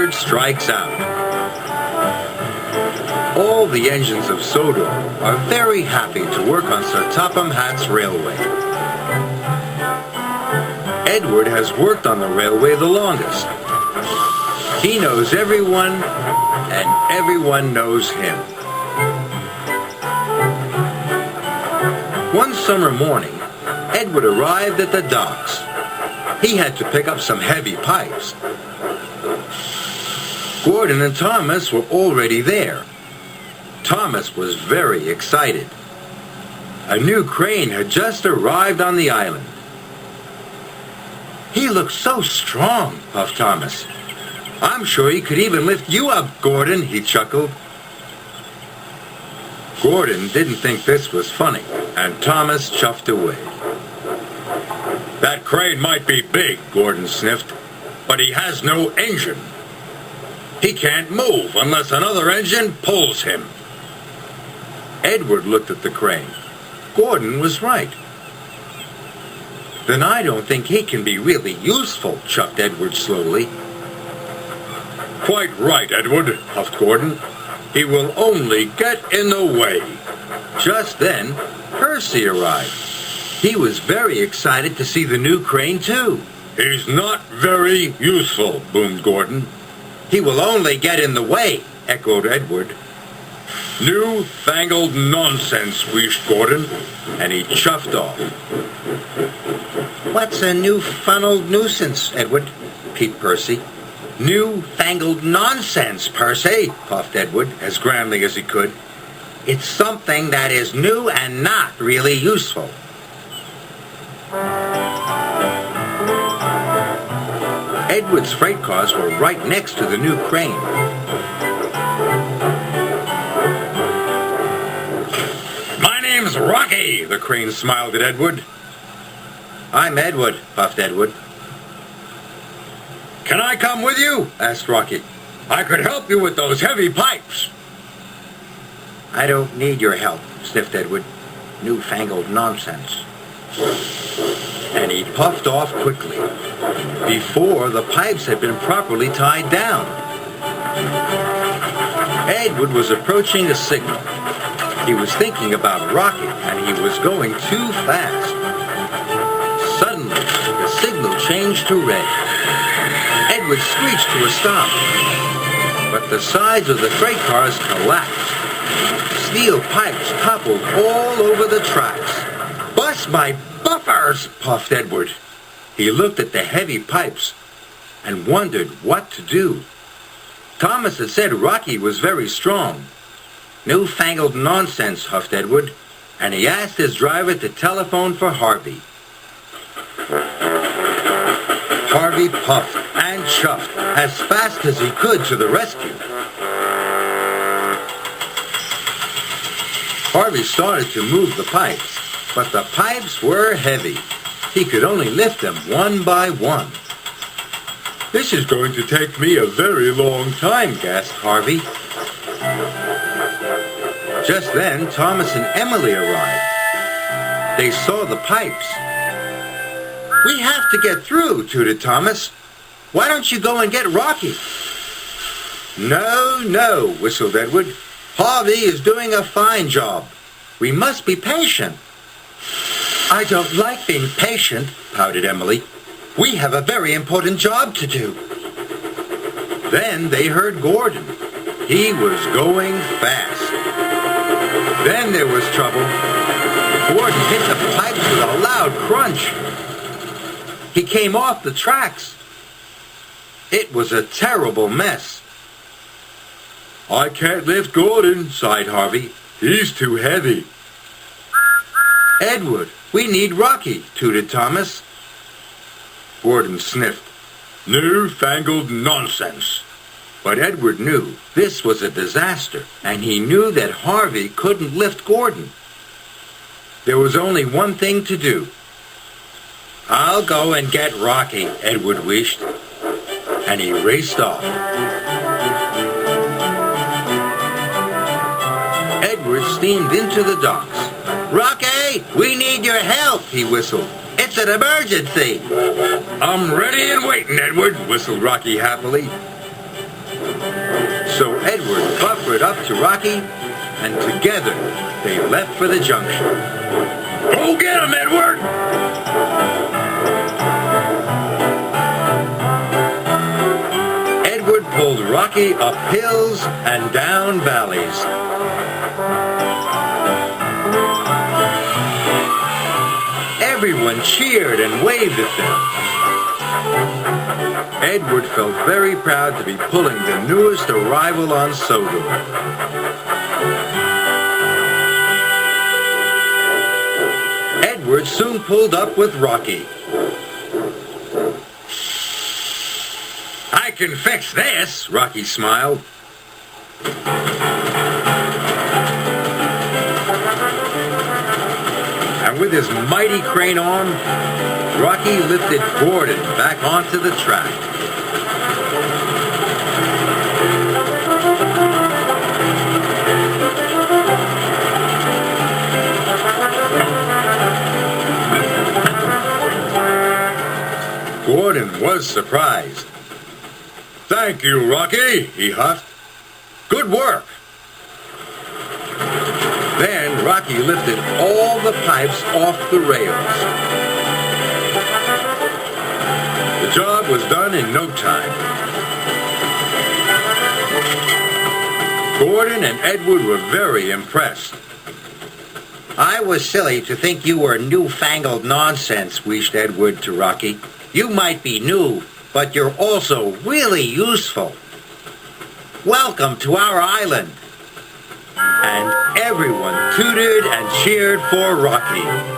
Edward strikes out. All the engines of Sodor are very happy to work on Sir Topham Hatt's railway. Edward has worked on the railway the longest. He knows everyone, and everyone knows him. One summer morning, Edward arrived at the docks. He had to pick up some heavy pipes. Gordon and Thomas were already there. Thomas was very excited. A new crane had just arrived on the island. "He looks so strong," puffed Thomas. "I'm sure he could even lift you up, Gordon," he chuckled. Gordon didn't think this was funny, and Thomas chuffed away. "That crane might be big," Gordon sniffed, "but he has no engine. He can't move unless another engine pulls him." Edward looked at the crane. Gordon was right. "Then I don't think he can be really useful," chucked Edward slowly. "Quite right, Edward," puffed Gordon. "He will only get in the way." Just then, Percy arrived. He was very excited to see the new crane, too. "He's not very useful," boomed Gordon. "He will only get in the way," echoed Edward. "New-fangled nonsense," wheezed Gordon, and he chuffed off. "What's a new-funneled nuisance, Edward?" peeped Percy. "New-fangled nonsense, Percy," puffed Edward as grandly as he could. "It's something that is new and not really useful." Edward's freight cars were right next to the new crane. "My name's Rocky," the crane smiled at Edward. "I'm Edward," puffed Edward. "Can I come with you?" asked Rocky. "I could help you with those heavy pipes." "I don't need your help," sniffed Edward. "New-fangled nonsense." And he puffed off quickly, before the pipes had been properly tied down. Edward was approaching a signal. He was thinking about Rocky, and he was going too fast. Suddenly, the signal changed to red. Edward screeched to a stop, but the sides of the freight cars collapsed. Steel pipes toppled all over the tracks. "Bust my buffers!" puffed Edward. He looked at the heavy pipes and wondered what to do. Thomas had said Rocky was very strong. "New-fangled nonsense," huffed Edward, and he asked his driver to telephone for Harvey. Harvey puffed and chuffed as fast as he could to the rescue. Harvey started to move the pipes, but the pipes were heavy. He could only lift them one by one. "This is going to take me a very long time," gasped Harvey. Just then, Thomas and Emily arrived. They saw the pipes. "We have to get through," tooted Thomas. "Why don't you go and get Rocky?" "No, no," whistled Edward. "Harvey is doing a fine job. We must be patient." "I don't like being patient," pouted Emily. "We have a very important job to do." Then they heard Gordon. He was going fast. Then there was trouble. Gordon hit the pipes with a loud crunch. He came off the tracks. It was a terrible mess. "I can't lift Gordon," sighed Harvey. "He's too heavy." "Edward, we need Rocky," tooted Thomas. Gordon sniffed. "New-fangled nonsense." But Edward knew this was a disaster, and he knew that Harvey couldn't lift Gordon. There was only one thing to do. "I'll go and get Rocky," Edward wished, and he raced off. Edward steamed into the docks. "Rocky, we need your help," he whistled. "It's an emergency." "I'm ready and waiting, Edward," whistled Rocky happily. So Edward buffered up to Rocky, and together they left for the junction. Go get him, Edward! Edward pulled Rocky up hills and down valleys. Everyone cheered and waved at them. Edward felt very proud to be pulling the newest arrival on Sodor. Edward soon pulled up with Rocky. I can fix this, Rocky smiled. And with his mighty crane arm, Rocky lifted Gordon back onto the track. Gordon was surprised. Thank you, Rocky, he huffed. Good work. Then Rocky lifted all the pipes off the rails. The job was done in no time. Gordon and Edward were very impressed. I was silly to think you were newfangled nonsense, wheezed Edward to Rocky. You might be new, but you're also really useful. Welcome to our island. And everyone tooted and cheered for Rocky.